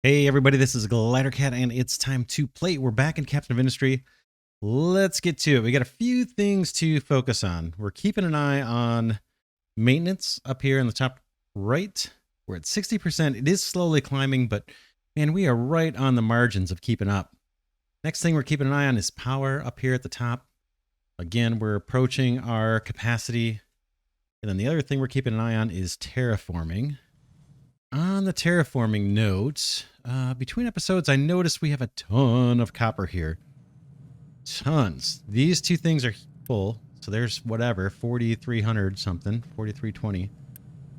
Hey everybody, this is Glidercat and it's time to play. We're back in Captain of Industry. Let's get to it. We got a few things to focus on. We're keeping an eye on maintenance up here in the top right. We're at 60%. It is slowly climbing, but man, we are right on the margins of keeping up. Next thing we're keeping an eye on is power up here at the top. Again, we're approaching our capacity. And then the other thing we're keeping an eye on is terraforming. On the terraforming note, between episodes, I noticed we have a ton of copper here. Tons. These two things are full. So there's whatever, 4,300 something, 4,320.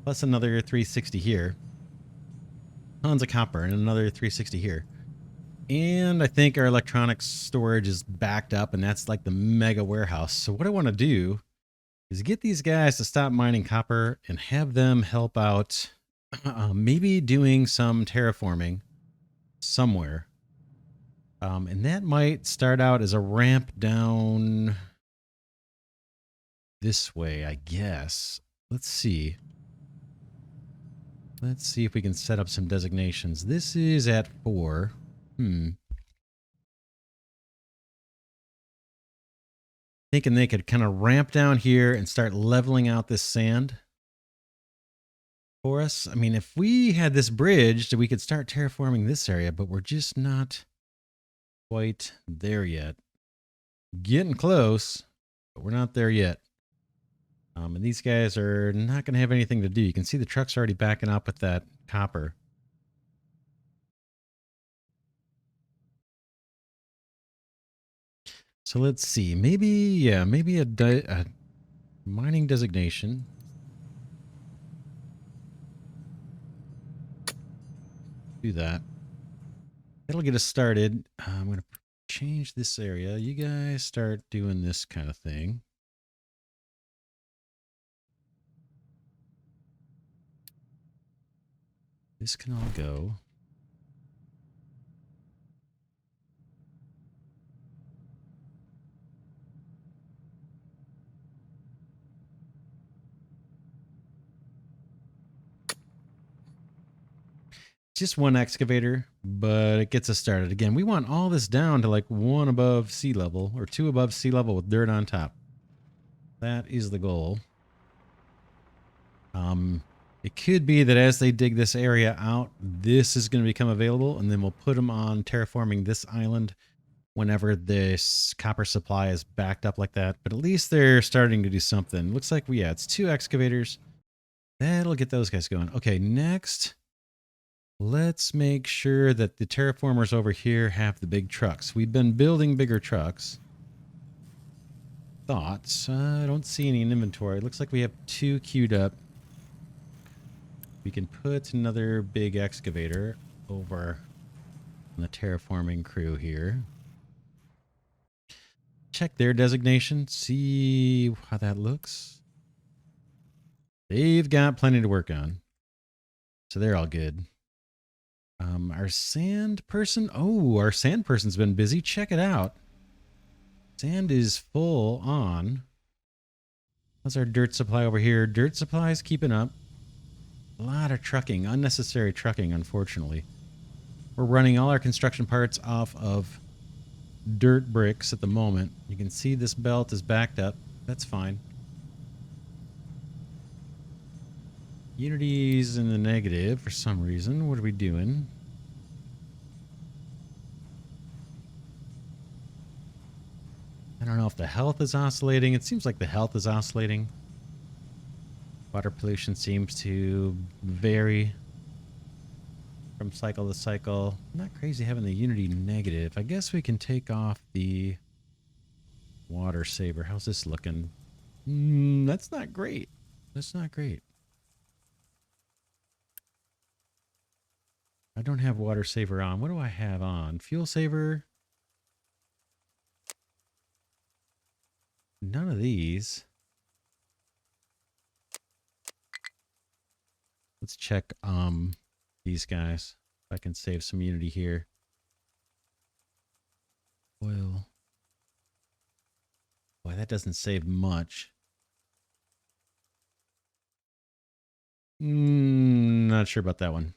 Plus another 360 here. Tons of copper and another 360 here. And I think our electronics storage is backed up and that's like the mega warehouse. So what I want to do is get these guys to stop mining copper and have them help out maybe doing some terraforming somewhere. And that might start out as a ramp down this way, I guess. Let's see. Let's see if we can set up some designations. This is at 4. Thinking they could kind of ramp down here and start leveling out this sand for us. I mean, if we had this bridged, we could start terraforming this area, but we're just not quite there yet. Getting close, but we're not there yet. And these guys are not going to have anything to do. You can see the truck's already backing up with that copper. So let's see. Maybe a mining designation. Do that. That'll get us started. I'm going to change this area. You guys start doing this kind of thing. This can all go. Just one excavator, but it gets us started. Again, we want all this down to like 1 above sea level or 2 above sea level with dirt on top. That is the goal. It could be that as they dig this area out, this is going to become available, and then we'll put them on terraforming this island whenever this copper supply is backed up like that. But at least they're starting to do something. Looks like it's 2 excavators. That'll get those guys going. Okay, next, let's make sure that the terraformers over here have the big trucks. We've been building bigger trucks. Thoughts? I don't see any in inventory. Looks like we have 2 queued up. We can put another big excavator over on the terraforming crew here. Check their designation, see how that looks. They've got plenty to work on, so they're all good. Our sand person, our sand person's been busy. Check it out. Sand is full on. How's our dirt supply over here? Dirt supply is keeping up. A lot of trucking, unnecessary trucking, unfortunately. We're running all our construction parts off of dirt bricks at the moment. You can see this belt is backed up. That's fine. Unity's in the negative for some reason. What are we doing? I don't know if the health is oscillating. It seems like the health is oscillating. Water pollution seems to vary from cycle to cycle. Not crazy having the Unity negative. I guess we can take off the water saver. How's this looking? That's not great. That's not great. I don't have water saver on. What do I have on? Fuel saver. None of these. Let's check these guys. If I can save some Unity here. Oil. Boy, that doesn't save much. Not sure about that one.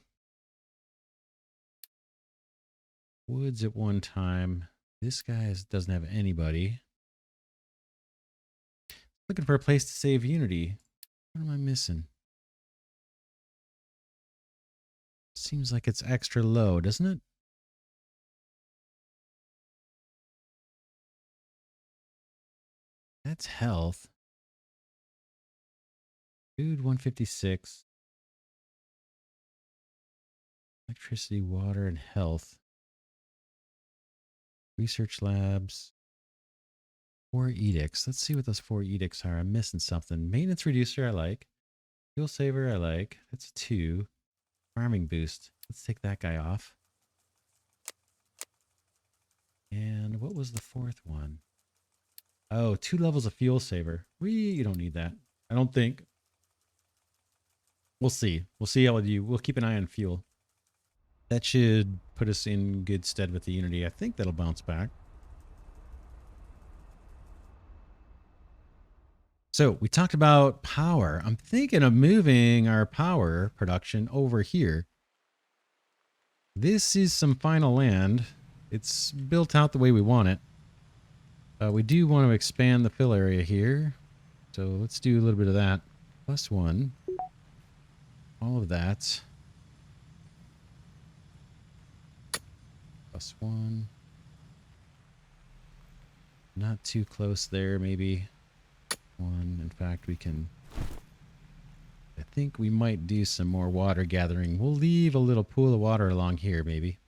woods at one time. This guy doesn't have anybody. Looking for a place to save Unity. What am I missing? Seems like it's extra low, doesn't it? That's health. Food 156. Electricity, water, and health. Research labs. 4 edicts. Let's see what those 4 edicts are. I'm missing something. Maintenance reducer, I like. Fuel saver, I like. That's a 2. Farming boost. Let's take that guy off. And what was the 4th one? Oh, 2 levels of fuel saver. You don't need that. I don't think. We'll see. We'll see how you. We'll keep an eye on fuel. That should put us in good stead with the Unity. I think that'll bounce back. So we talked about power. I'm thinking of moving our power production over here. This is some final land. It's built out the way we want it. We do want to expand the fill area here. So let's do a little bit of that. +1. All of that. +1. Not too close there, maybe. 1. In fact, we can... I think we might do some more water gathering. We'll leave a little pool of water along here, maybe.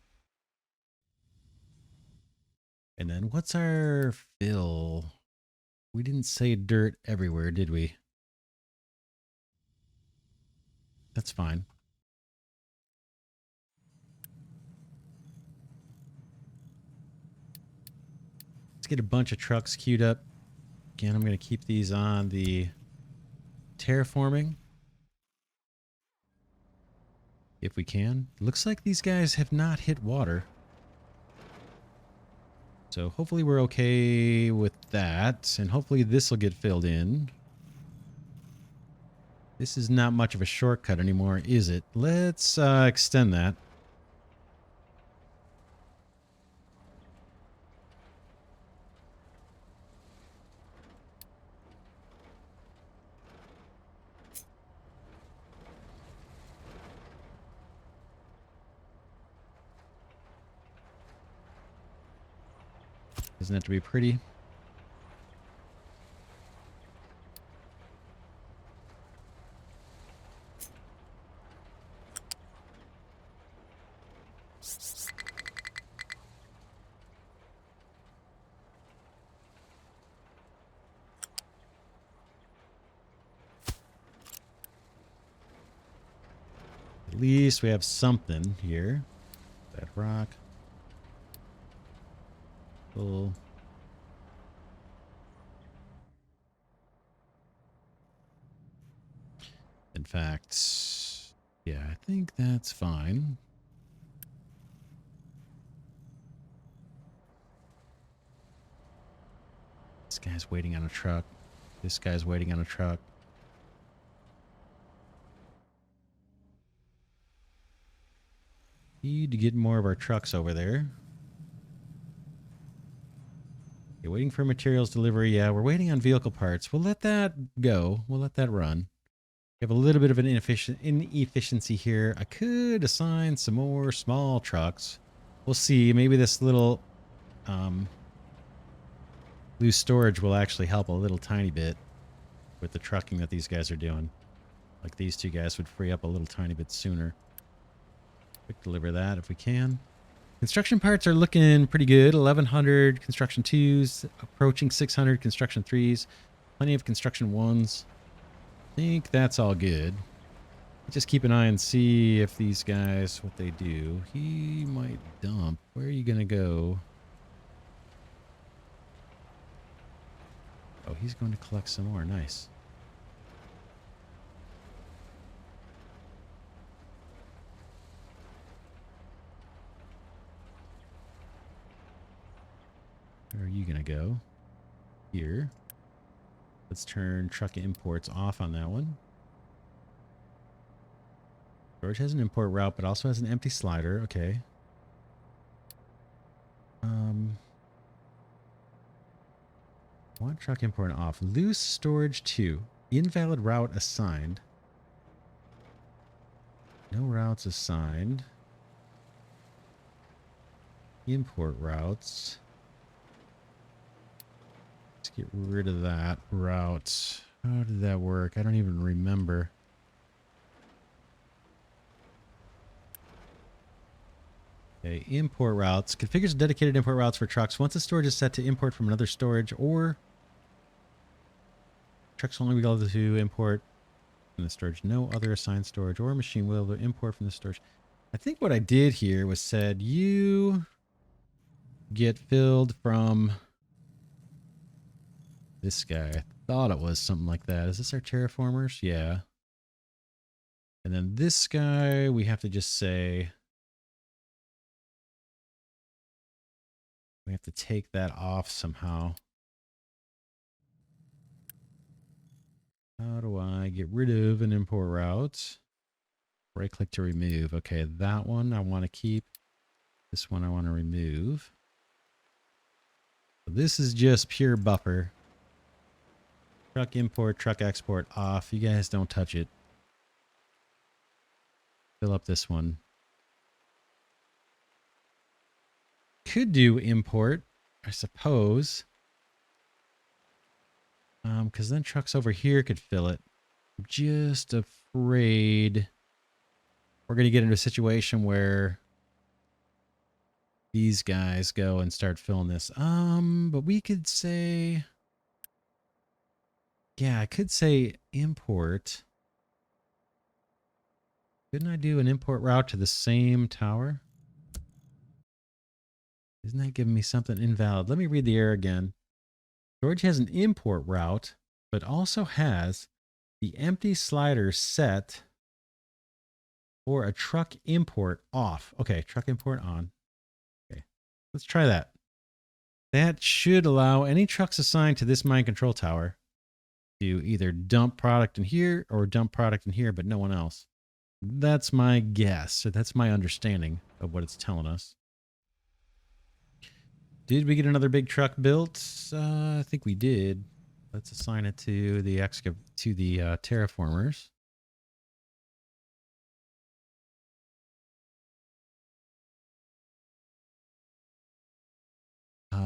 And then what's our fill? We didn't say dirt everywhere, did we? That's fine. Let's get a bunch of trucks queued up. Again, I'm going to keep these on the terraforming. If we can. Looks like these guys have not hit water. So hopefully we're okay with that. And hopefully this will get filled in. This is not much of a shortcut anymore, is it? Let's extend that. Doesn't have to be pretty. At least we have something here. That rock. Cool. In fact, yeah, I think that's fine. This guy's waiting on a truck. This guy's waiting on a truck. Need to get more of our trucks over there. You're waiting for materials delivery. Yeah, we're waiting on vehicle parts. We'll let that go. We'll let that run. We have a little bit of an inefficiency here. I could assign some more small trucks. We'll see. Maybe this little loose storage will actually help a little tiny bit with the trucking that these guys are doing. Like these 2 guys would free up a little tiny bit sooner. Quick deliver that if we can. Construction parts are looking pretty good. 1,100 construction 2s, approaching 600 construction 3s, plenty of construction 1s. I think that's all good. Just keep an eye and see if these guys, what they do. He might dump. Where are you going to go? Oh, he's going to collect some more. Nice. Where are you going to go? Here. Let's turn truck imports off on that one. George has an import route, but also has an empty slider. Okay. Want truck import off. Loose storage 2. Invalid route assigned. No routes assigned. Import routes. Let's get rid of that route. How did that work? I don't even remember. Okay, import routes. Configures dedicated import routes for trucks. Once the storage is set to import from another storage, or trucks only be able to import from the storage. No other assigned storage or machine will be able to import from the storage. I think what I did here was said you get filled from this guy. I thought it was something like that. Is this our terraformers? Yeah. And then this guy, we have to just say, we have to take that off somehow. How do I get rid of an import route? Right click to remove. Okay, that one I want to keep. This one I want to remove. So this is just pure buffer. Truck import, truck export off. You guys don't touch it. Fill up this one. Could do import, I suppose. Because then trucks over here could fill it. I'm just afraid we're going to get into a situation where these guys go and start filling this. But we could say, yeah, I could say import. Couldn't I do an import route to the same tower? Isn't that giving me something invalid? Let me read the error again. Storage has an import route, but also has the empty slider set for a truck import off. Okay, truck import on. Okay, let's try that. That should allow any trucks assigned to this mine control tower to either dump product in here or dump product in here, but no one else. That's my guess, or that's my understanding of what it's telling us. Did we get another big truck built? I think we did. Let's assign it to the terraformers.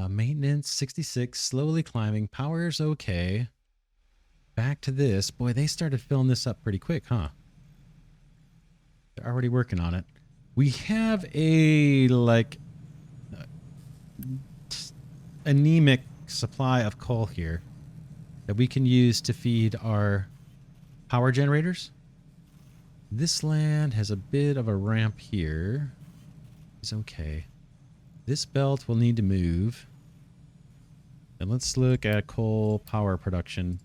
Maintenance 66, slowly climbing. Power's okay. Back to this. Boy, they started filling this up pretty quick, huh? They're already working on it. We have a anemic supply of coal here that we can use to feed our power generators. This land has a bit of a ramp here. It's okay. This belt will need to move. And let's look at coal power production.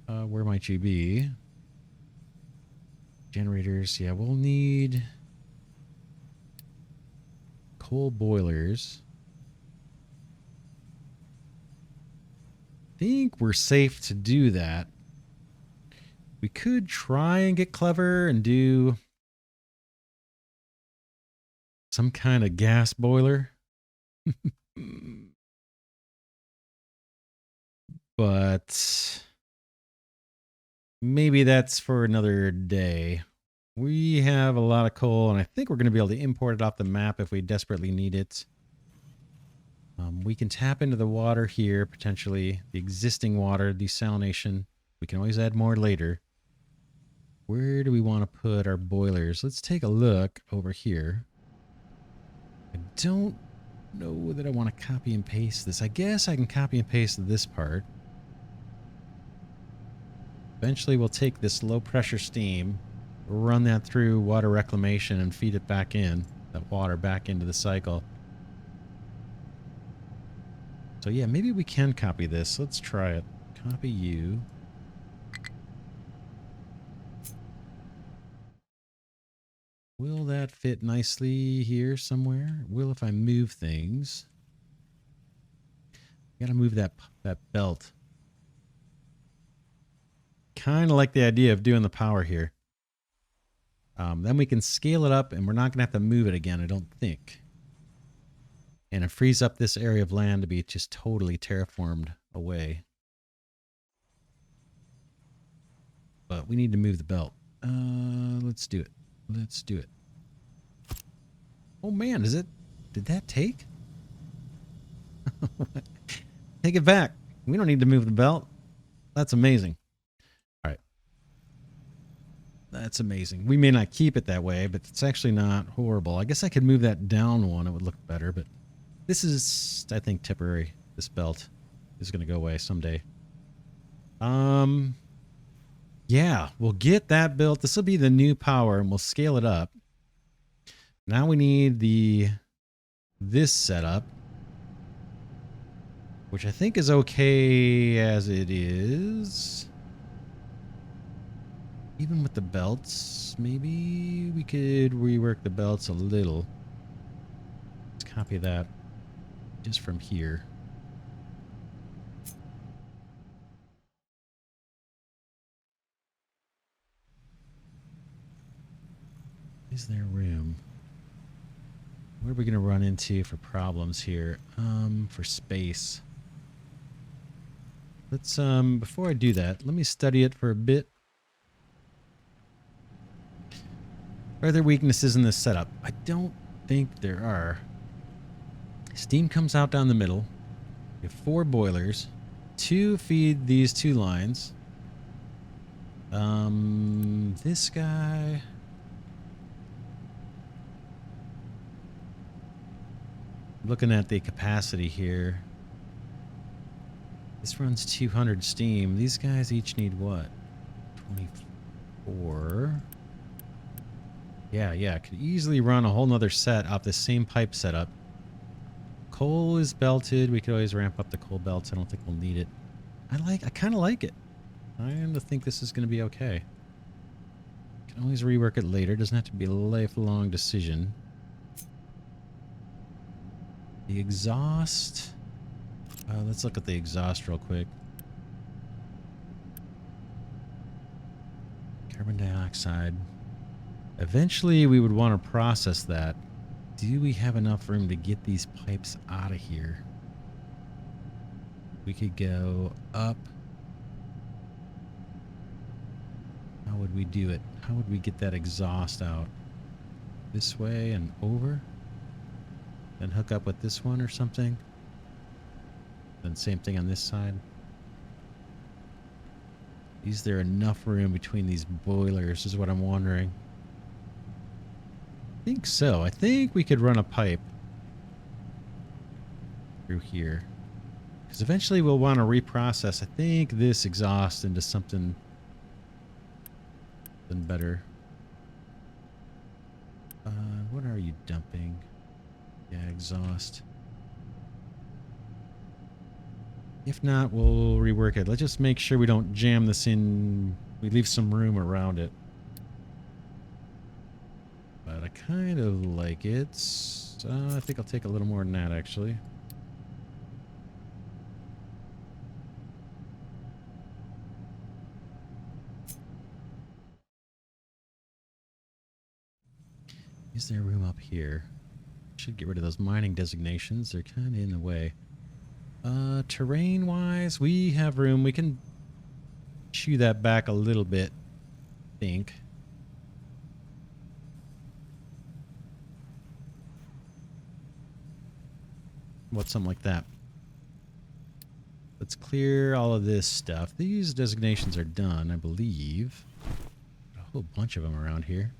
Where might you be? Generators, yeah, we'll need coal boilers. I think we're safe to do that. We could try and get clever and do some kind of gas boiler. But maybe that's for another day. We have a lot of coal, and I think we're going to be able to import it off the map if we desperately need it. We can tap into the water here, potentially. The existing water, desalination. We can always add more later. Where do we want to put our boilers? Let's take a look over here. I don't know that I want to copy and paste this. I guess I can copy and paste this part. Eventually we'll take this low pressure steam, run that through water reclamation and feed it back in, that water back into the cycle. So yeah, maybe we can copy this. Let's try it. Copy you. Will that fit nicely here somewhere? Will if I move things. Gotta move that belt. Kind of like the idea of doing the power here. Then we can scale it up, and we're not going to have to move it again, I don't think. And it frees up this area of land to be just totally terraformed away. But we need to move the belt. Let's do it. Let's do it. Oh man, is it? Did that take? Take it back. We don't need to move the belt. That's amazing. All right. That's amazing. We may not keep it that way, but it's actually not horrible. I guess I could move that down one. It would look better, but this is, I think, temporary. This belt is going to go away someday. Yeah, we'll get that built. This will be the new power, and we'll scale it up. Now we need this setup, which I think is okay as it is. Even with the belts, maybe we could rework the belts a little. Let's copy that just from here. Is there room? What are we going to run into for problems here? For space. Let's, before I do that, let me study it for a bit. Are there weaknesses in this setup? I don't think there are. Steam comes out down the middle. We have 4 boilers. 2 feed these 2 lines. This guy... Looking at the capacity here. This runs 200 steam. These guys each need what? 24. Yeah. Could easily run a whole nother set off this same pipe setup. Coal is belted. We could always ramp up the coal belts. I don't think we'll need it. I kind of like it. I kind of think this is going to be okay. Can always rework it later. Doesn't have to be a lifelong decision. The exhaust. Let's look at the exhaust real quick. Carbon dioxide. Eventually, we would want to process that. Do we have enough room to get these pipes out of here? We could go up. How would we do it? How would we get that exhaust out? This way and over? Then hook up with this one or something? Then same thing on this side. Is there enough room between these boilers is what I'm wondering. I think so. I think we could run a pipe through here. Because eventually we'll want to reprocess, I think, this exhaust into something better. What are you dumping? Yeah, exhaust. If not, we'll rework it. Let's just make sure we don't jam this in. We leave some room around it. But I kind of like it. I think I'll take a little more than that, actually. Is there room up here? Should get rid of those mining designations. They're kind of in the way. Terrain-wise, we have room. We can chew that back a little bit, I think. What's something like that? Let's clear all of this stuff. These designations are done, I believe. A whole bunch of them around here.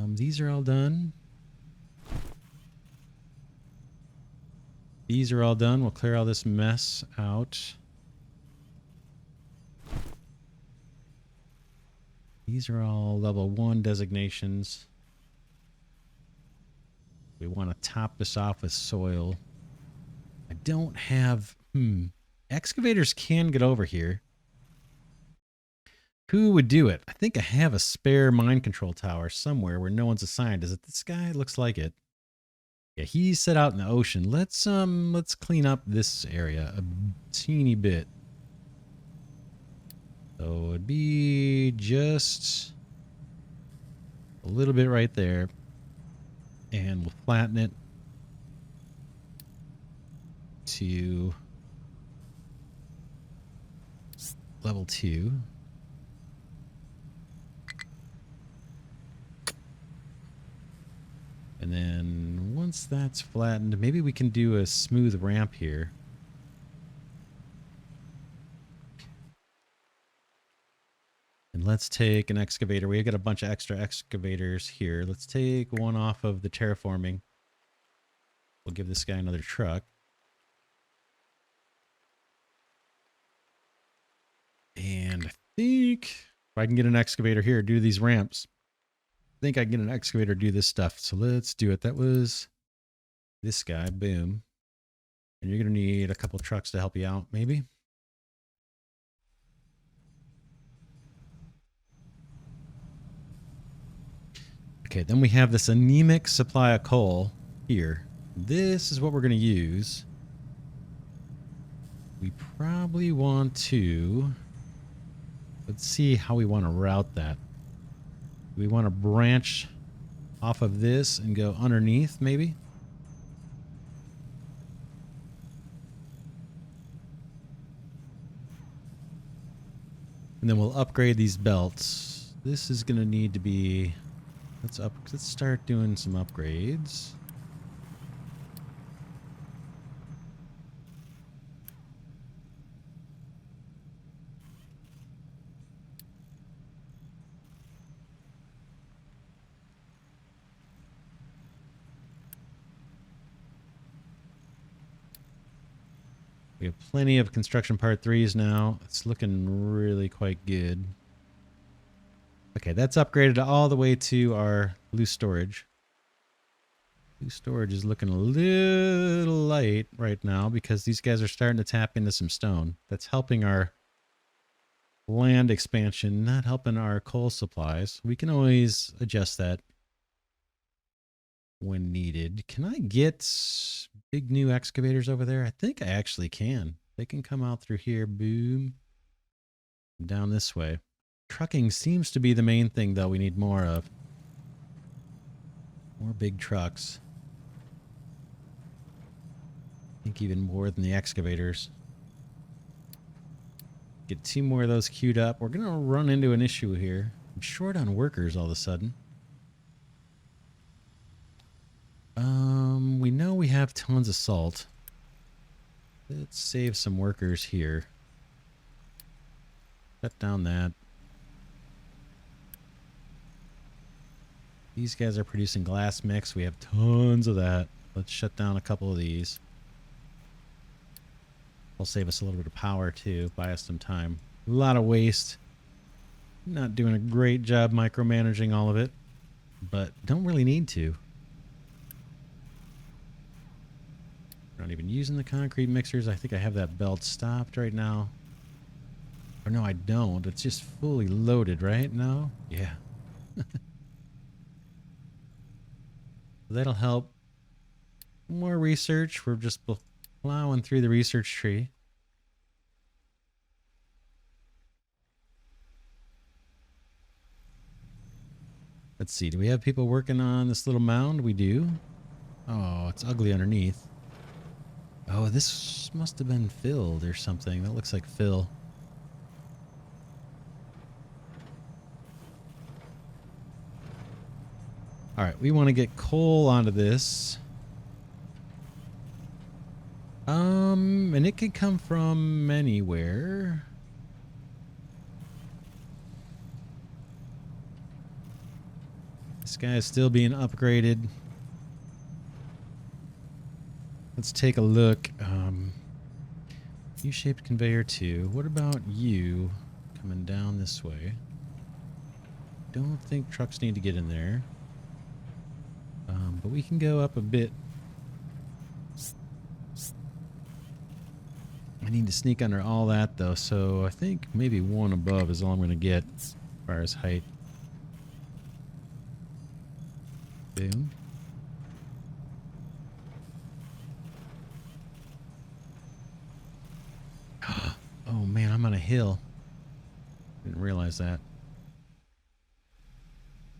These are all done. These are all done. We'll clear all this mess out. These are all level 1 designations. We want to top this off with soil. I don't have... Excavators can get over here. Who would do it? I think I have a spare mine control tower somewhere where no one's assigned. Is it this guy? It looks like it. Yeah, he's set out in the ocean. Let's clean up this area a teeny bit. So it'd be just a little bit right there. And we'll flatten it to level 2. And then once that's flattened, maybe we can do a smooth ramp here. And let's take an excavator. We got a bunch of extra excavators here. Let's take one off of the terraforming. We'll give this guy another truck. And I think if I can get an excavator here, do these ramps. I think I can get an excavator to do this stuff. So let's do it. That was this guy. Boom. And you're going to need a couple trucks to help you out, maybe. Okay, then we have this anemic supply of coal here. This is what we're going to use. We probably want to... Let's see how we want to route that. We want to branch off of this and go underneath, maybe? And then we'll upgrade these belts. This is going to need to be... Let's start doing some upgrades. We have plenty of construction part 3s now. It's looking really quite good. Okay, that's upgraded all the way to our loose storage. Loose storage is looking a little light right now because these guys are starting to tap into some stone. That's helping our land expansion, not helping our coal supplies. We can always adjust that when needed. Can I get big new excavators over there? I think I actually can. They can come out through here. Boom. Down this way. Trucking seems to be the main thing, though, we need more of. More big trucks. I think even more than the excavators. Get 2 more of those queued up. We're going to run into an issue here. I'm short on workers all of a sudden. We know we have tons of salt. Let's save some workers here. Cut down that. These guys are producing glass mix. We have tons of that. Let's shut down a couple of these. Will save us a little bit of power too. Buy us some time. A lot of waste. Not doing a great job micromanaging all of it. But don't really need to. Not even using the concrete mixers. I think I have that belt stopped right now. Or no, I don't. It's just fully loaded, right? No? Yeah. That'll help. More research. We're just plowing through the research tree. Let's see. Do we have people working on this little mound? We do. Oh, it's ugly underneath. Oh, this must have been filled or something. That looks like fill. All right, we want to get coal onto this. And it could come from anywhere. This guy is still being upgraded. Let's take a look. U-shaped conveyor 2. What about you coming down this way? Don't think trucks need to get in there. But we can go up a bit. I need to sneak under all that though, so I think maybe one above is all I'm going to get as far as height. Boom. Oh man, I'm on a hill. Didn't realize that.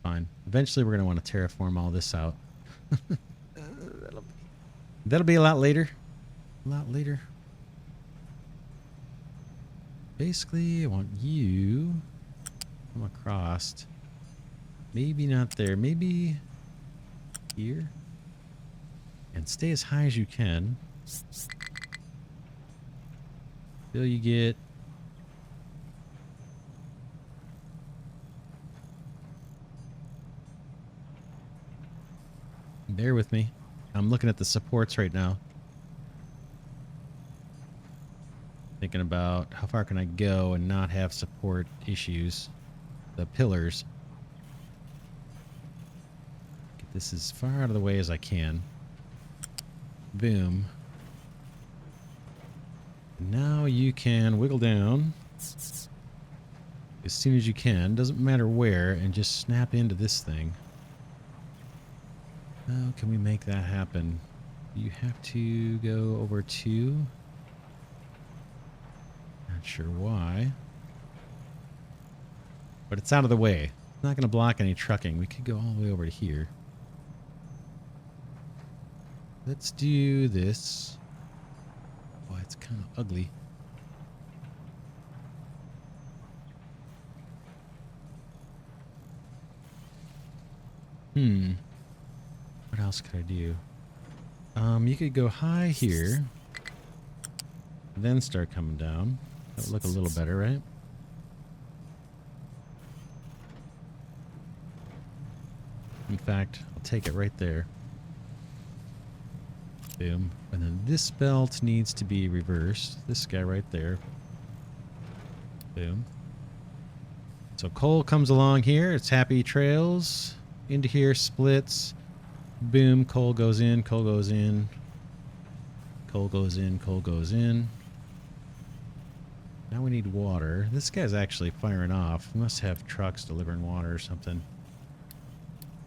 fine. Eventually, we're going to want to terraform all this out. That'll be a lot later. A lot later. Basically, I want you to come across. Maybe not there. Maybe here. And stay as high as you can. Till you get... Bear with me. I'm looking at the supports right now. Thinking about how far can I go and not have support issues. The pillars. Get this as far out of the way as I can. Boom. Now you can wiggle down as soon as you can. Doesn't matter where, and just snap into this thing. How can we make that happen? You have to go over to... Not sure why. But it's out of the way. It's not going to block any trucking. We could go all the way over to here. Let's do this. Boy, it's kind of ugly. What else could I do? You could go high here. Then start coming down. That would look a little better, right? In fact, I'll take it right there. Boom. And then this belt needs to be reversed. This guy right there. Boom. So coal comes along here. It's happy trails. Into here, splits. Boom. Coal goes in. Coal goes in. Coal goes in. Coal goes in. Now we need water. This guy's actually firing off. We must have trucks delivering water or something.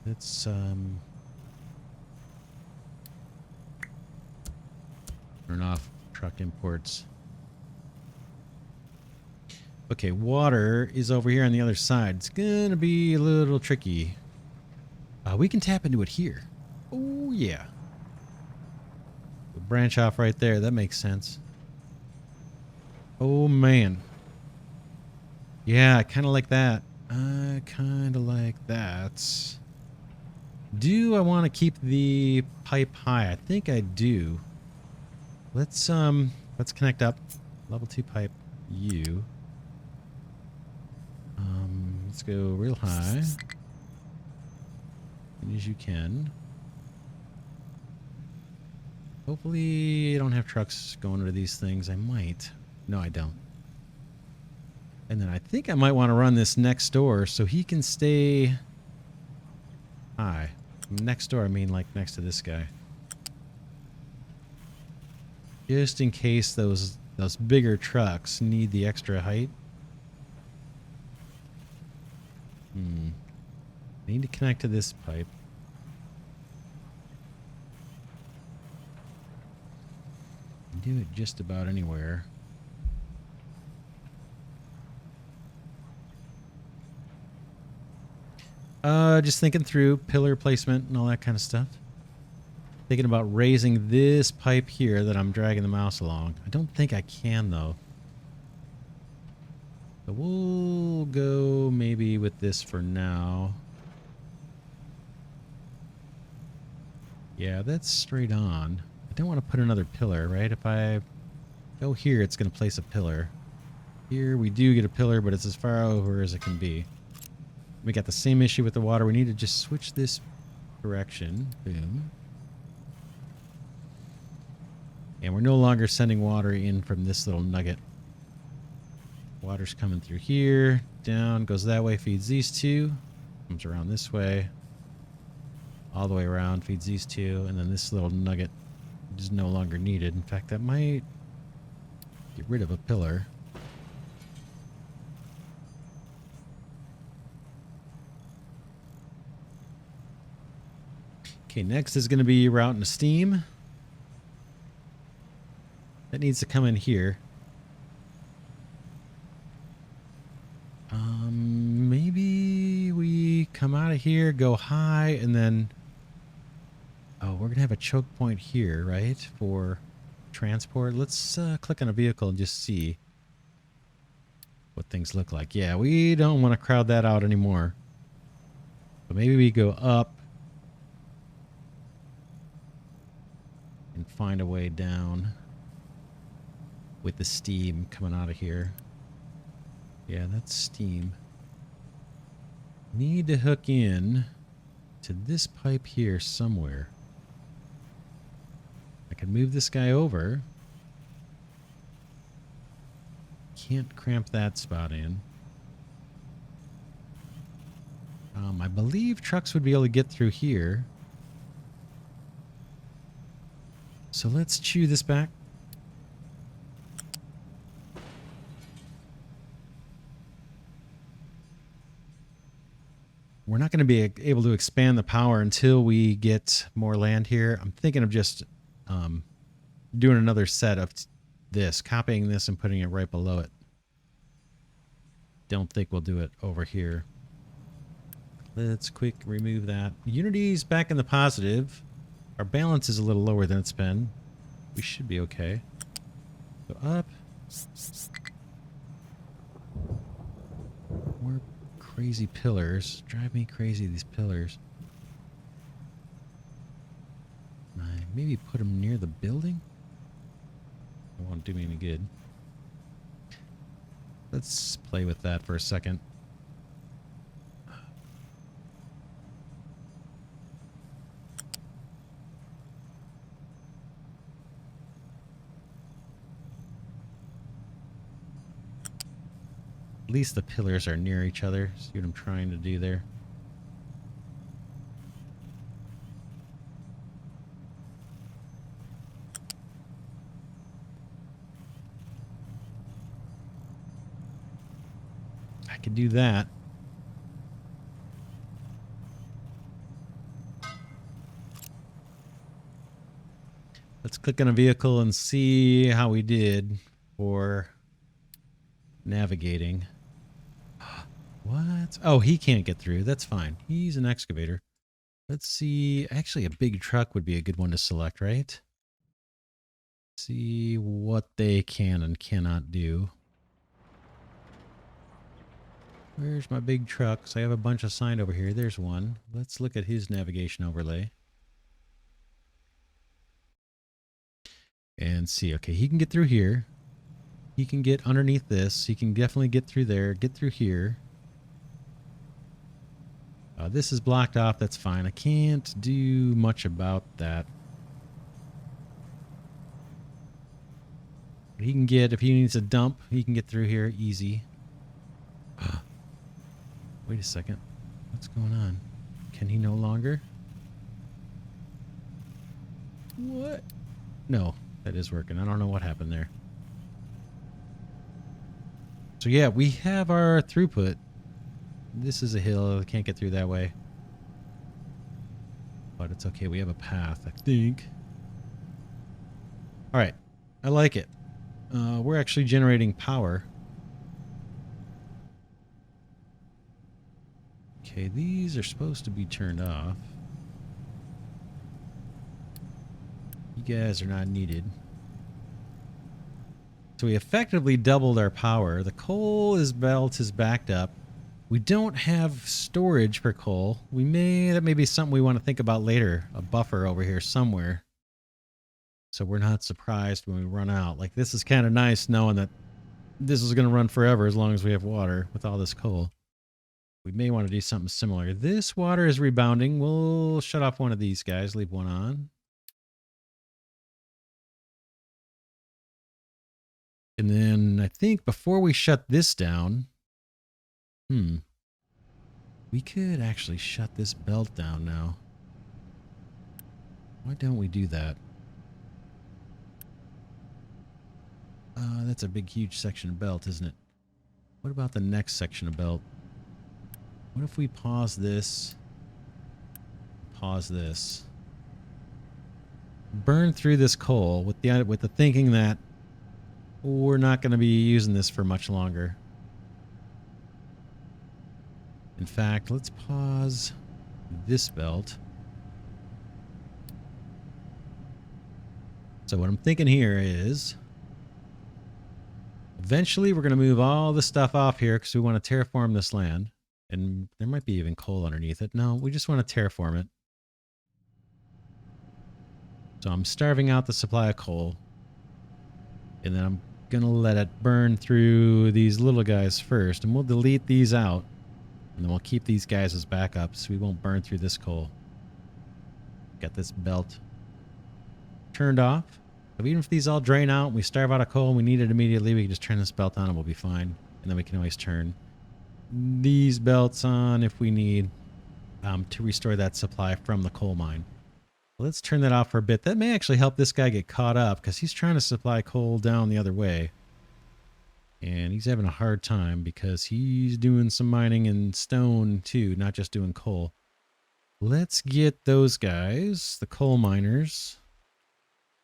Let's, turn off truck imports. Okay, water is over here on the other side. It's gonna be a little tricky. We can tap into it here. Oh, yeah. We'll branch off right there. That makes sense. Oh, man. Yeah, I kind of like that. I kind of like that. Do I want to keep the pipe high? I think I do. Let's connect up. Level 2 pipe U. Let's go real high. As you can. Hopefully you don't have trucks going into these things. I might. No, I don't. And then I think I might want to run this next door so he can stay high. Next door, I mean like next to this guy. Just in case those bigger trucks need the extra height. Need to connect to this pipe. Do it just about anywhere. Just thinking through pillar placement and all that kind of stuff. Thinking about raising this pipe here that I'm dragging the mouse along. I don't think I can though. But we'll go maybe with this for now. Yeah, that's straight on. I don't want to put another pillar, right? If I go here, it's going to place a pillar. Here we do get a pillar, but it's as far over as it can be. We got the same issue with the water. We need to just switch this direction. Boom. And we're no longer sending water in from this little nugget. Water's coming through here, down, goes that way, feeds these two, comes around this way, all the way around, feeds these two, and then this little nugget is no longer needed. In fact, that might get rid of a pillar. Okay, next is going to be routing to steam. That needs to come in here. Maybe we come out of here, go high, and then... Oh, we're going to have a choke point here, right? For transport. Let's click on a vehicle and just see what things look like. Yeah, we don't want to crowd that out anymore. But maybe we go up and find a way down with the steam coming out of here. Yeah, that's steam. Need to hook in to this pipe here somewhere. I can move this guy over. Can't cramp that spot in. I believe trucks would be able to get through here. So let's chew this back. We're not going to be able to expand the power until we get more land here. I'm thinking of just doing another set of this, copying this and putting it right below it. Don't think we'll do it over here. Let's quick remove that. Unity's back in the positive. Our balance is a little lower than it's been. We should be okay. Go up. More crazy pillars. Drive me crazy, these pillars. Maybe put them near the building? It won't do me any good. Let's play with that for a second. At least the pillars are near each other. See what I'm trying to do there? I could do that. Let's click on a vehicle and see how we did for navigating. What? Oh, he can't get through. That's fine. He's an excavator. Let's see. Actually, a big truck would be a good one to select, right? See what they can and cannot do. Where's my big trucks? I have a bunch assigned over here. There's one. Let's look at his navigation overlay. And see. Okay, he can get through here. He can get underneath this. He can definitely get through there. Get through here. This is blocked off. That's fine. I can't do much about that. He can get, if he needs a dump, he can get through here easy. Wait a second. What's going on? Can he no longer? What? No, that is working. I don't know what happened there. So yeah, we have our throughput. This is a hill. I can't get through that way. But it's okay. We have a path, I think. All right. I like it. We're actually generating power. Okay, these are supposed to be turned off. You guys are not needed. So we effectively doubled our power. The coal belt is backed up. We don't have storage for coal. That may be something we want to think about later. A buffer over here somewhere. So we're not surprised when we run out. Like, this is kind of nice knowing that this is going to run forever as long as we have water with all this coal. We may want to do something similar. This water is rebounding. We'll shut off one of these guys, leave one on. And then I think before we shut this down, we could actually shut this belt down now. Why don't we do that? That's a big, huge section of belt, isn't it? What about the next section of belt? What if we pause this? Pause this. Burn through this coal with the thinking that we're not going to be using this for much longer. In fact, let's pause this belt. So what I'm thinking here is eventually we're going to move all the stuff off here because we want to terraform this land. And there might be even coal underneath it. No, we just want to terraform it. So I'm starving out the supply of coal. And then I'm going to let it burn through these little guys first. And we'll delete these out. And then we'll keep these guys as backups so we won't burn through this coal. Got this belt turned off. So even if these all drain out and we starve out of coal and we need it immediately, we can just turn this belt on and we'll be fine. And then we can always turn these belts on if we need to restore that supply from the coal mine. Let's turn that off for a bit. That may actually help this guy get caught up because he's trying to supply coal down the other way. And he's having a hard time because he's doing some mining in stone too, not just doing coal. Let's get those guys, the coal miners.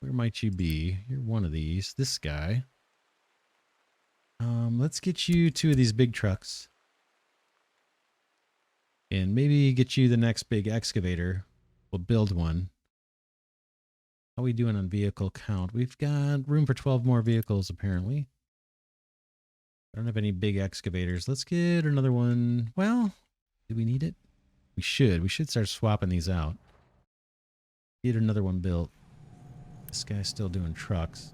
Where might you be? You're one of these. This guy. Let's get you 2 of these big trucks. And maybe get you the next big excavator. We'll build one. How are we doing on vehicle count? We've got room for 12 more vehicles, apparently. I don't have any big excavators. Let's get another one. Well, do we need it? We should. We should start swapping these out. Get another one built. This guy's still doing trucks.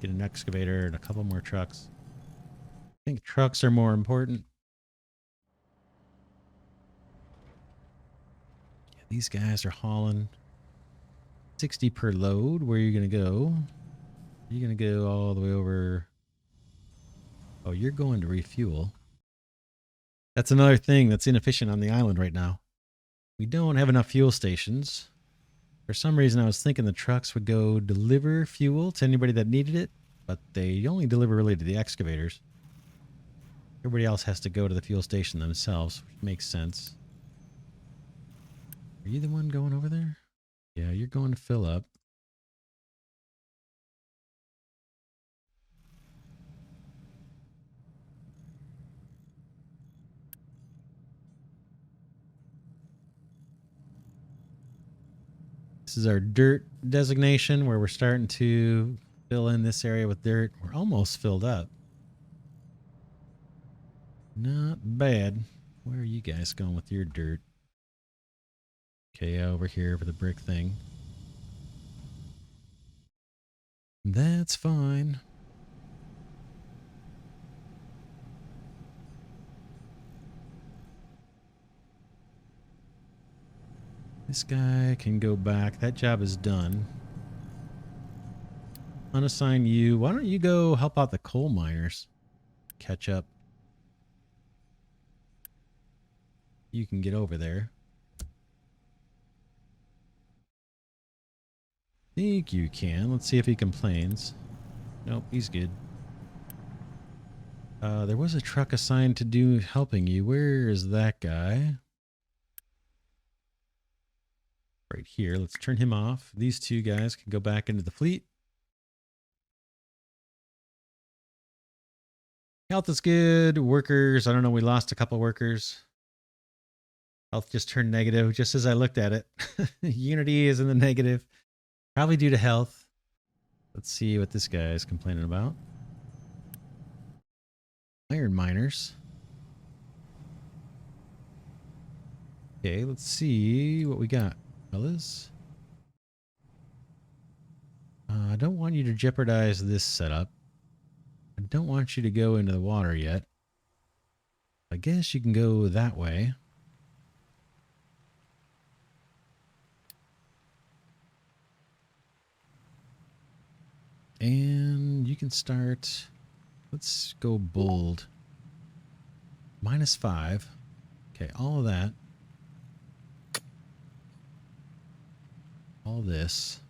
Get an excavator and a couple more trucks. I think trucks are more important. Yeah, these guys are hauling 60 per load. Where are you going to go? You're going to go all the way over. Oh, you're going to refuel. That's another thing that's inefficient on the island right now. We don't have enough fuel stations. For some reason, I was thinking the trucks would go deliver fuel to anybody that needed it, but they only deliver really to the excavators. Everybody else has to go to the fuel station themselves, which makes sense. Are you the one going over there? Yeah, you're going to fill up. This is our dirt designation where we're starting to fill in this area with dirt. We're almost filled up. Not bad. Where are you guys going with your dirt? Okay, over here for the brick thing. That's fine. This guy can go back. That job is done. Unassign you. Why don't you go help out the coal miners? Catch up. You can get over there. Think you can. Let's see if he complains. Nope, he's good. There was a truck assigned to do helping you. Where is that guy? Right here. Let's turn him off. These 2 guys can go back into the fleet. Health is good. Workers, I don't know. We lost a couple workers. Health just turned negative just as I looked at it. Unity is in the negative. Probably due to health. Let's see what this guy is complaining about. Iron miners. Okay, let's see what we got, fellas. I don't want you to jeopardize this setup. I don't want you to go into the water yet. I guess you can go that way. And you can start. Let's go bold. -5. Okay, all of that. All this.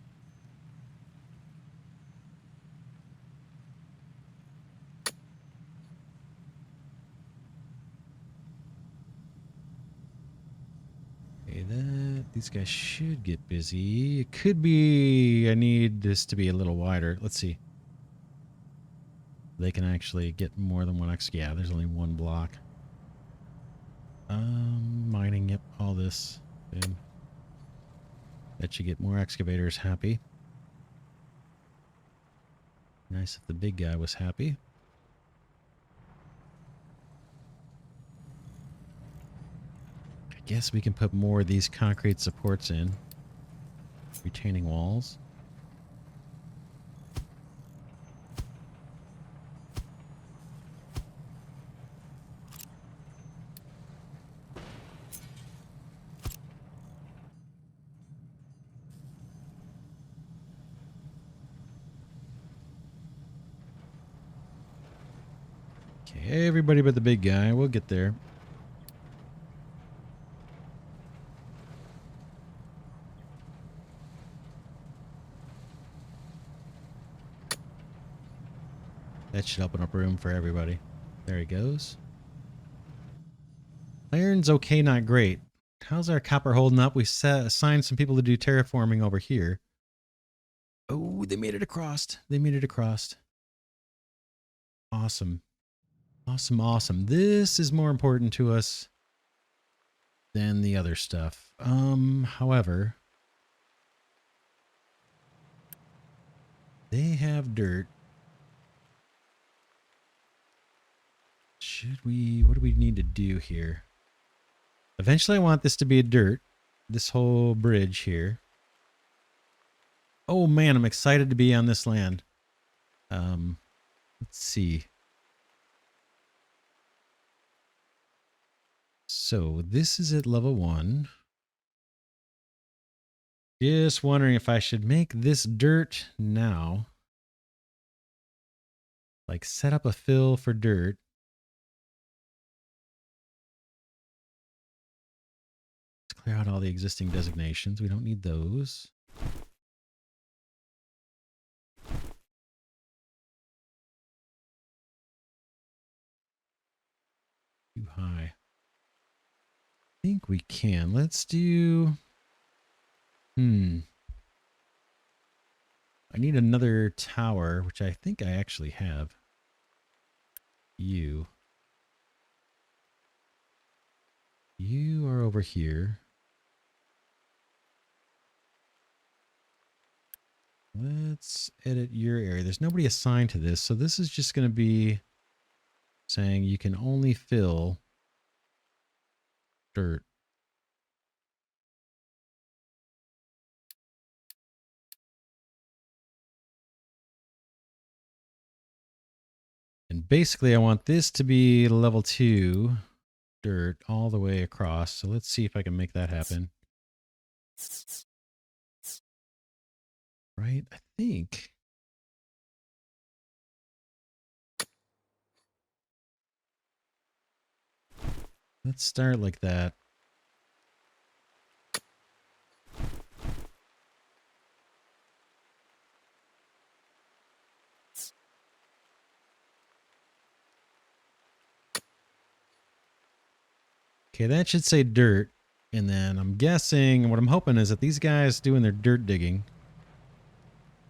Okay, these guys should get busy. It could be I need this to be a little wider. Let's see. They can actually get more than one yeah, there's only one block. Mining, yep, all this. Boom. That should get more excavators happy. Nice if the big guy was happy. I guess we can put more of these concrete supports in. Retaining walls. Okay, everybody but the big guy. We'll get there. That should open up room for everybody. There he goes. Iron's okay, not great. How's our copper holding up? We assigned some people to do terraforming over here. Oh, they made it across. They made it across. Awesome. Awesome, awesome. This is more important to us than the other stuff. However, they have dirt. Should we, what do we need to do here? Eventually I want this to be a dirt. This whole bridge here. Oh man, I'm excited to be on this land. Let's see. So this is at level 1. Just wondering if I should make this dirt now. Like set up a fill for dirt. Let's clear out all the existing designations. We don't need those. Too high. I think we can. Let's do... I need another tower, which I think I actually have. You are over here. Let's edit your area. There's nobody assigned to this, so this is just going to be saying you can only fill dirt. And basically I want this to be level 2 dirt all the way across. So let's see if I can make that happen. Right? I think. Let's start like that. Okay, that should say dirt. And then I'm guessing, what I'm hoping is that these guys doing their dirt digging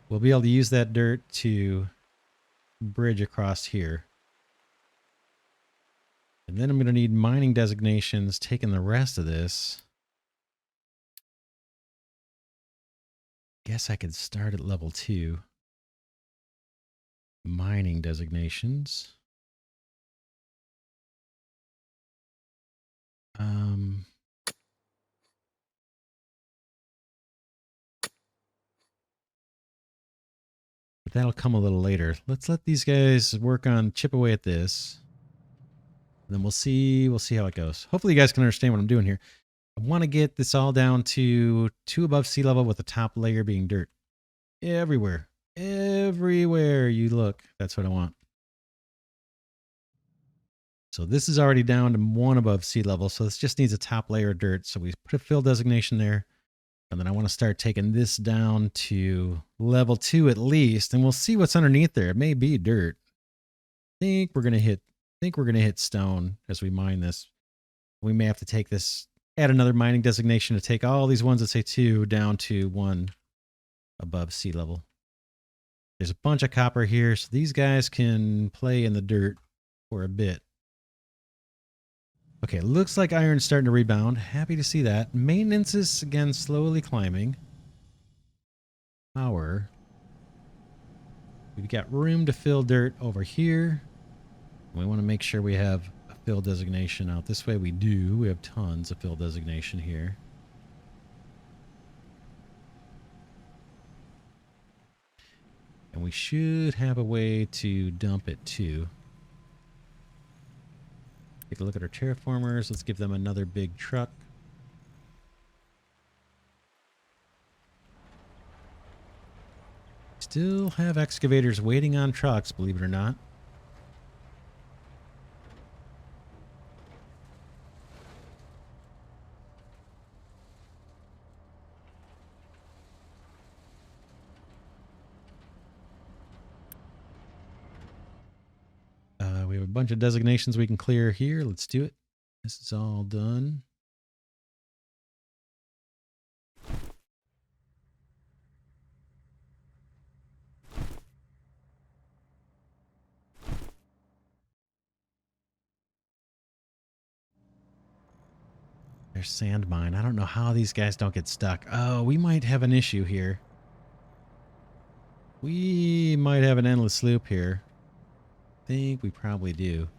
will be able to use that dirt to bridge across here. And then I'm going to need mining designations taking the rest of this. Guess I could start at level 2. Mining designations. But that'll come a little later. Let's let these guys work on chip away at this. And then we'll see how it goes. Hopefully you guys can understand what I'm doing here. I want to get this all down to 2 above sea level with the top layer being dirt. Everywhere. Everywhere you look. That's what I want. So this is already down to 1 above sea level. So this just needs a top layer of dirt. So we put a fill designation there. And then I want to start taking this down to level 2 at least. And we'll see what's underneath there. It may be dirt. I think we're going to hit stone as we mine this. We may have to take this, add another mining designation to take all these ones that say 2 down to 1 above sea level. There's a bunch of copper here, so these guys can play in the dirt for a bit. Okay, looks like iron's starting to rebound. Happy to see that. Maintenance is, again, slowly climbing. Power. We've got room to fill dirt over here. We want to make sure we have a fill designation out this way. We do. We have tons of fill designation here. And we should have a way to dump it too. Take a look at our terraformers. Let's give them another big truck. Still have excavators waiting on trucks, believe it or not. We have a bunch of designations we can clear here. Let's do it. This is all done. There's sand mine. I don't know how these guys don't get stuck. Oh, we might have an issue here. We might have an endless loop here. I think we probably do.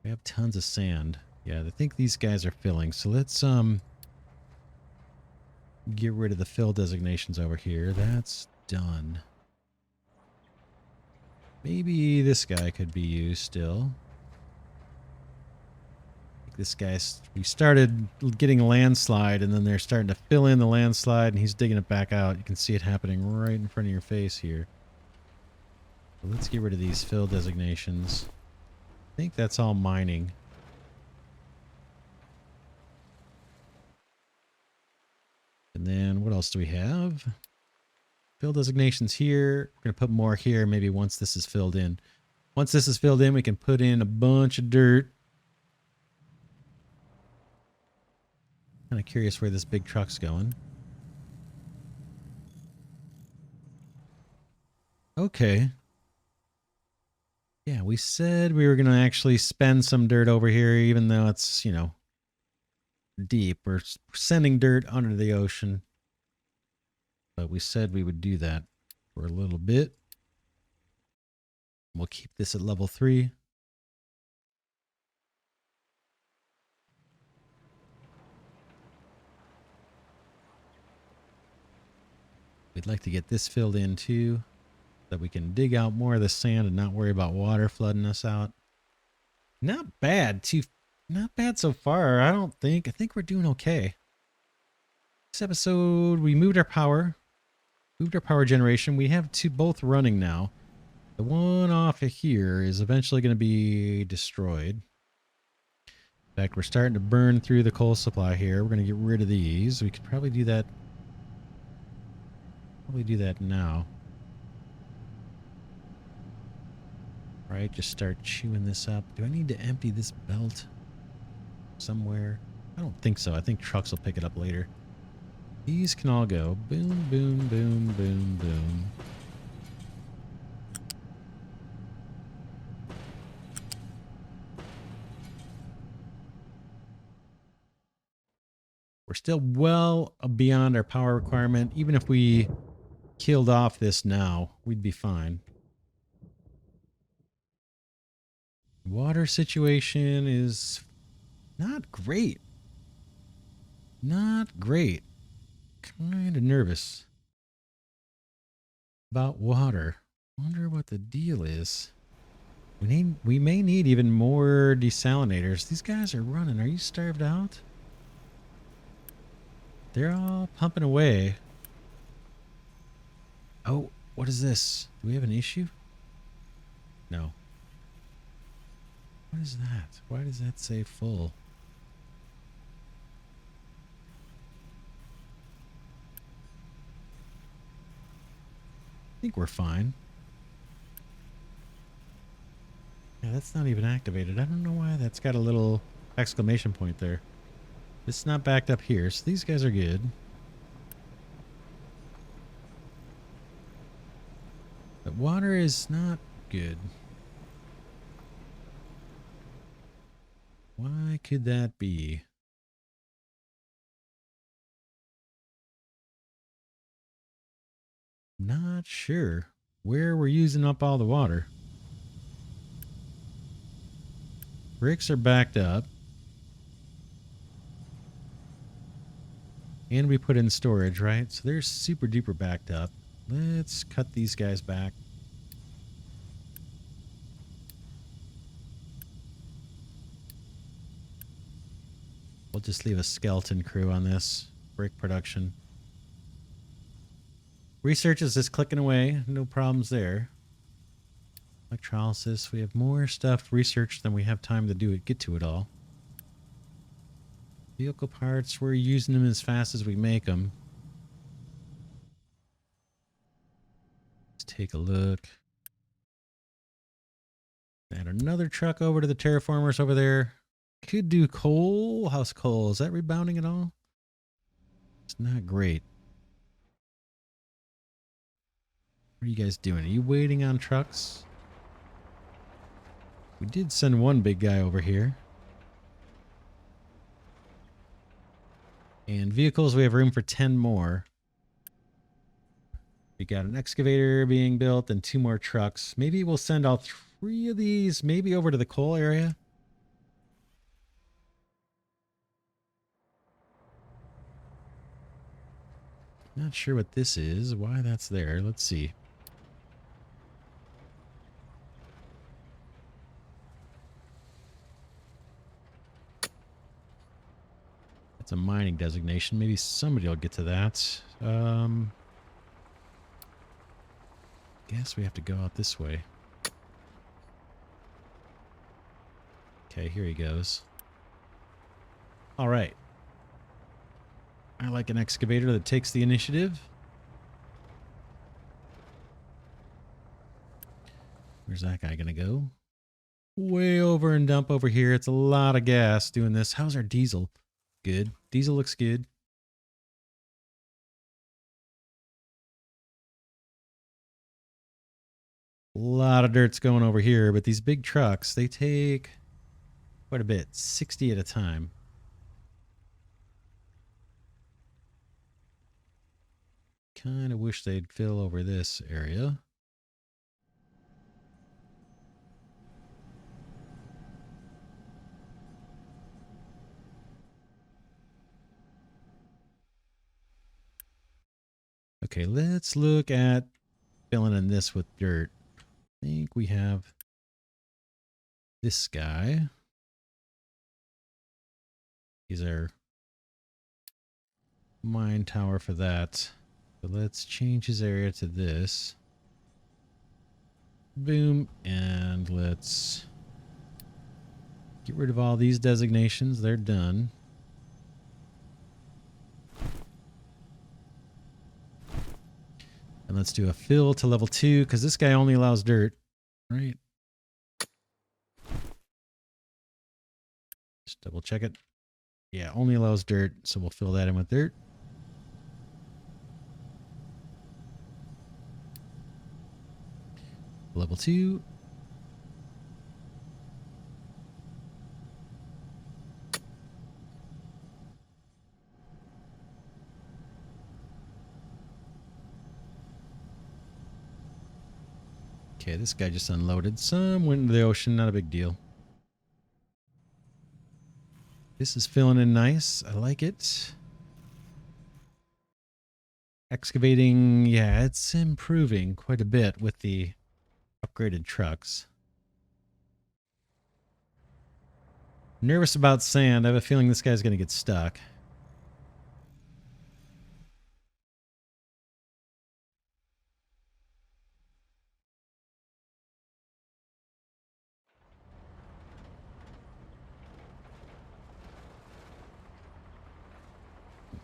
We have tons of sand. Yeah, I think these guys are filling. So let's get rid of the fill designations over here. That's done. Maybe this guy could be used still. This guy's, we started getting a landslide and then they're starting to fill in the landslide and he's digging it back out. You can see it happening right in front of your face here. So let's get rid of these fill designations. I think that's all mining. And then what else do we have? Fill designations here. We're going to put more here maybe once this is filled in. Once this is filled in, we can put in a bunch of dirt. Kind of curious where this big truck's going. Okay. Yeah, we said we were going to actually spend some dirt over here, even though it's, you know, deep. We're sending dirt under the ocean. But we said we would do that for a little bit. We'll keep this at level 3. We'd like to get this filled in too, so that we can dig out more of the sand and not worry about water flooding us out. Not bad. Not bad so far, I don't think. I think we're doing okay. This episode, we moved our power. Moved our power generation. We have both running now. The one off of here is eventually going to be destroyed. In fact, we're starting to burn through the coal supply here. We're going to get rid of these. We could probably do that. Probably do that now. Right, just start chewing this up. Do I need to empty this belt somewhere? I don't think so. I think trucks will pick it up later. These can all go. Boom, boom, boom, boom, boom. We're still well beyond our power requirement. Even if we killed off this now, we'd be fine. Water situation is not great. Not great. Kind of nervous about water. Wonder what the deal is. We may need even more desalinators. These guys are running. Are you starved out? They're all pumping away. Oh, what is this? Do we have an issue? No. What is that? Why does that say full? I think we're fine. Yeah, that's not even activated. I don't know why that's got a little exclamation point there. It's not backed up here, so these guys are good. The water is not good. Why could that be? Not sure where we're using up all the water. Bricks are backed up. And we put in storage, right? So they're super duper backed up. Let's cut these guys back. We'll just leave a skeleton crew on this brick production. Research is just clicking away. No problems there. Electrolysis. We have more stuff researched than we have time to do it. Get to it all. Vehicle parts. We're using them as fast as we make them. Let's take a look. Add another truck over to the terraformers over there. Could do coal. How's coal? Is that rebounding at all? It's not great. What are you guys doing? Are you waiting on trucks? We did send one big guy over here. And vehicles, we have room for 10 more. We got an excavator being built and 2 more trucks. Maybe we'll send all 3 of these maybe over to the coal area. Not sure what this is, why that's there. Let's see. It's a mining designation. Maybe somebody will get to that. Guess we have to go out this way. Okay, here he goes. All right. I like an excavator that takes the initiative. Where's that guy gonna go? Way over and dump over here. It's a lot of gas doing this. How's our diesel? Good. Diesel looks good. A lot of dirt's going over here, but these big trucks, they take quite a bit. 60 at a time. Kind of wish they'd fill over this area. Okay, let's look at filling in this with dirt. I think we have this guy. He's our mine tower for that. So let's change his area to this. Boom. And let's get rid of all these designations. They're done. And let's do a fill to level 2 because this guy only allows dirt, right? Just double check it. Yeah, only allows dirt, so we'll fill that in with dirt. Level 2. Okay, this guy just unloaded. Some went into the ocean, not a big deal. This is filling in nice. I like it. Excavating, yeah, it's improving quite a bit with the upgraded trucks. Nervous about sand. I have a feeling this guy's going to get stuck.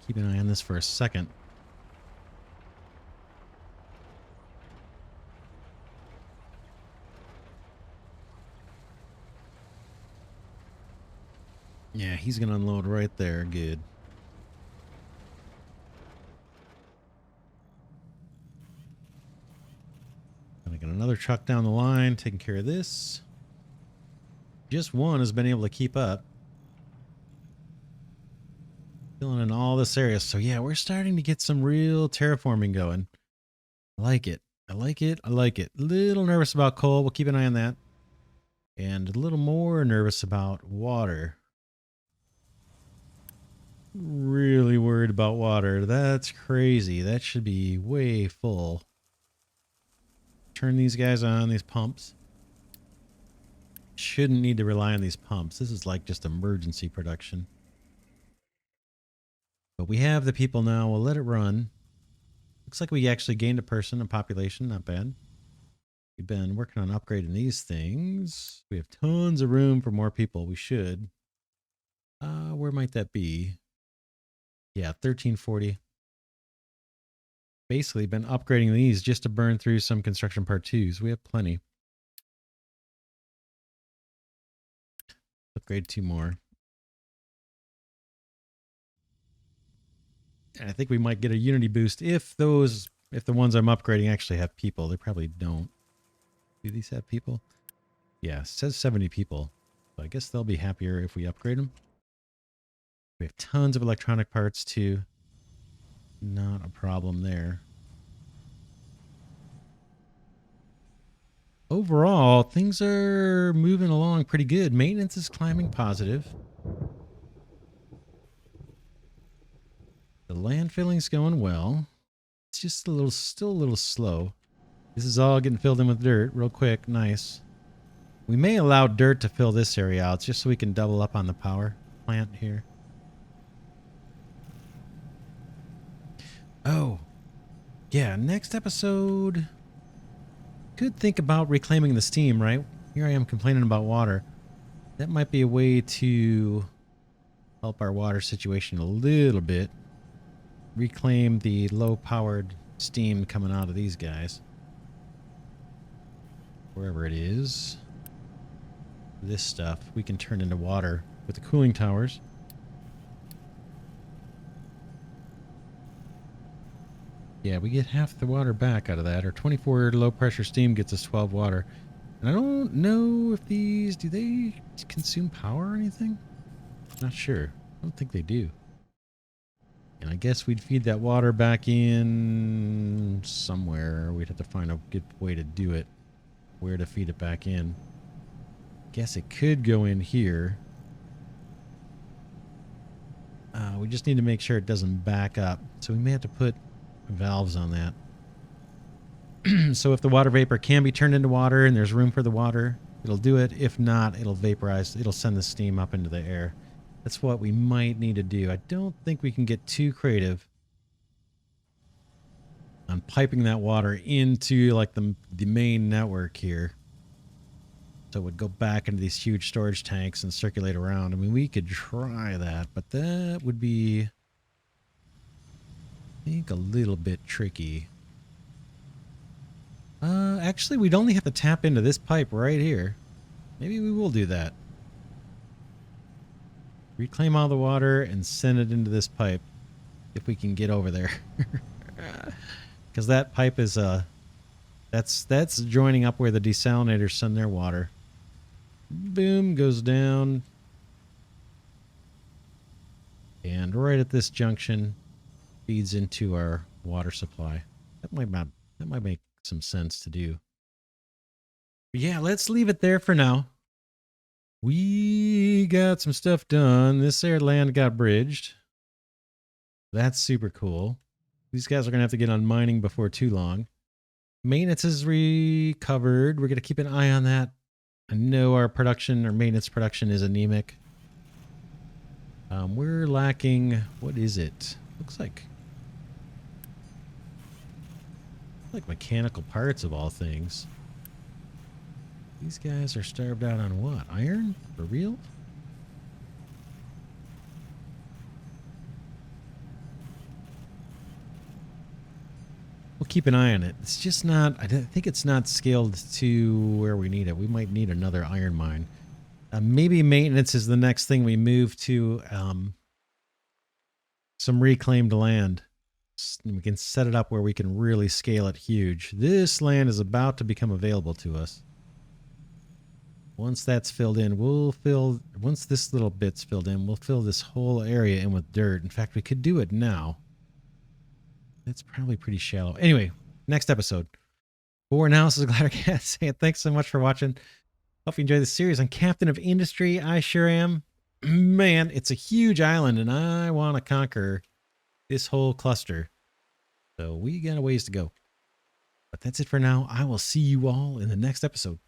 Keep an eye on this for a second. Yeah, he's going to unload right there. Good. Another truck down the line taking care of this. Just one has been able to keep up. Filling in all this area. So yeah, we're starting to get some real terraforming going. I like it. I like it. I like it. A little nervous about coal. We'll keep an eye on that. And a little more nervous about water. Really worried about water. That's crazy. That should be way full. Turn these guys on, these pumps. Shouldn't need to rely on these pumps. This is like just emergency production. But we have the people now. We'll let it run. Looks like we actually gained a person, a population. Not bad. We've been working on upgrading these things. We have tons of room for more people. We should. Where might that be? Yeah, 1340. Basically been upgrading these just to burn through some construction part 2s. We have plenty. Upgrade 2 more. And I think we might get a unity boost if the ones I'm upgrading actually have people. They probably don't. Do these have people? Yeah, it says 70 people. So I guess they'll be happier if we upgrade them. We have tons of electronic parts too. Not a problem there. Overall, things are moving along pretty good. Maintenance is climbing positive. The landfilling's going well. It's just still a little slow. This is all getting filled in with dirt real quick. Nice. We may allow dirt to fill this area out just so we can double up on the power plant here. Oh, yeah. Next episode, could think about reclaiming the steam, right? Here I am complaining about water. That might be a way to help our water situation a little bit. Reclaim the low-powered steam coming out of these guys. Wherever it is. This stuff we can turn into water with the cooling towers. Yeah, we get half the water back out of that. Our 24 low-pressure steam gets us 12 water. And I don't know if these... do they consume power or anything? Not sure. I don't think they do. And I guess we'd feed that water back in somewhere. We'd have to find a good way to do it. Where to feed it back in. Guess it could go in here. We just need to make sure it doesn't back up. So we may have to put valves on that. So if the water vapor can be turned into water and there's room for the water, it'll do it. If not, it'll vaporize. It'll send the steam up into the air. That's what we might need to do. I don't think we can get too creative on piping that water into like the main network here. So it would go back into these huge storage tanks and circulate around. I mean, we could try that, but that would be, I think, a little bit tricky. Actually, we'd only have to tap into this pipe right here. Maybe we will do that. Reclaim all the water and send it into this pipe if we can get over there. Because that pipe is that's joining up where the desalinators send their water. Boom, goes down. And right at this junction feeds into our water supply. That might make some sense to do. But yeah, let's leave it there for now. We got some stuff done. This air land got bridged. That's super cool. These guys are going to have to get on mining before too long. Maintenance is recovered. We're going to keep an eye on that. I know our production, our maintenance production is anemic. We're lacking, what is it? Looks like mechanical parts of all things. These guys are starved out on what? Iron? For real? We'll keep an eye on it. It's just not, I think it's not scaled to where we need it. We might need another iron mine. Maybe maintenance is the next thing we move to some reclaimed land. We can set it up where we can really scale it huge. This land is about to become available to us. Once that's filled in, once this little bit's filled in, we'll fill this whole area in with dirt. In fact, we could do it now. That's probably pretty shallow. Anyway, next episode. For now, this is Glidercat saying thanks so much for watching. Hope you enjoy this series on Captain of Industry. I sure am. Man, it's a huge island, and I want to conquer this whole cluster. So we got a ways to go. But that's it for now. I will see you all in the next episode.